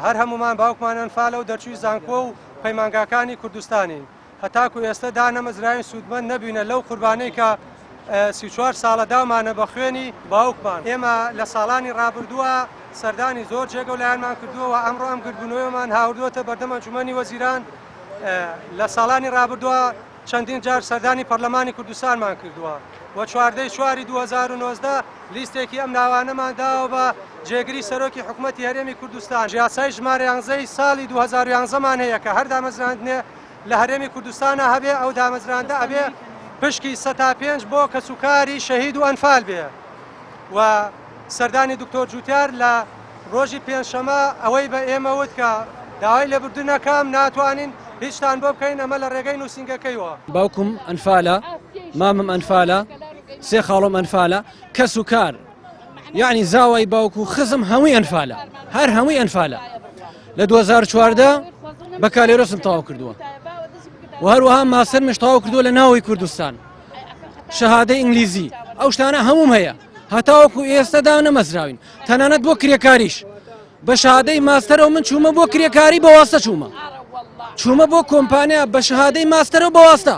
هەر هەمومان باوکمان ئەنفالە و دەرچووی زانکۆ و پەیمانگاکانی کوردستانی هەتاکو ئێستا دانەمەزراین سوودمەند نەبووینە لەو قوربانەی کە 34 ساڵە داومانە بە خوێنی باوکمان. ئێمە لە ساڵانی ڕابردووە سەردانی زۆر جێگە و لایەنمان کردووە و ئەمڕۆ ئەم گردبوونەوەمان هاوردووەتە بەردەم ئەنجومەنی وەزیران. لە ساڵانی ڕابردووە چەندین جار سەردانی پەرلەمانی کوردستانمان کردووە و 14 شواری 2019 لیستێکی ئەم ناوانەمان داوە بە جێگری سەرۆکی حکوومەتی هەرێمی کوردستان. ژیاسای ژمارە 11 ساڵی 2011مان هەیە کە هەر دامەزراندنێ لە هەرێمی کوردستانە هەبێ ئەو دامەزراندە ئەبێ پشکی 105 بۆ کەسوکاری شەهید و ئەنفال بێ. و سەردانی دکتۆر جوتیار لە ڕۆژی پێنجشەمە ئەوەی بە ئێمە وت کە داوای لێبوردنەکەم ناتوانین هیچتان بۆ بکەین ئەمە لە ڕێگەی نووسینگەکەیەوە. باوکم ئەنفالە، مامم ئەنفالە، سێ خاڵم ئەنفالە، کەس و کار یعنی زاوای باوکو خزم هەمووی ئەنفالە، هەر هەمووی ئەنفالە. لە 2014 بە کالێرۆسم تەواو کردووە و هەروەها ماسەرمش تەواو کردووە لە ناوەوەی کوردستان، شەهادەی ئینگلیزی، ئەو شتانە هەمووم هەیە هەتاوەکو ئێستادا نەمەزراوین. تەنانەت بۆ کرێکاریش بە شەهادەی ماستەرەوە من چوومە بۆ کرێکاری بە واستە چوومە بۆ کۆمپانیا بە شەهادەی ماستەرەوە بە واستە.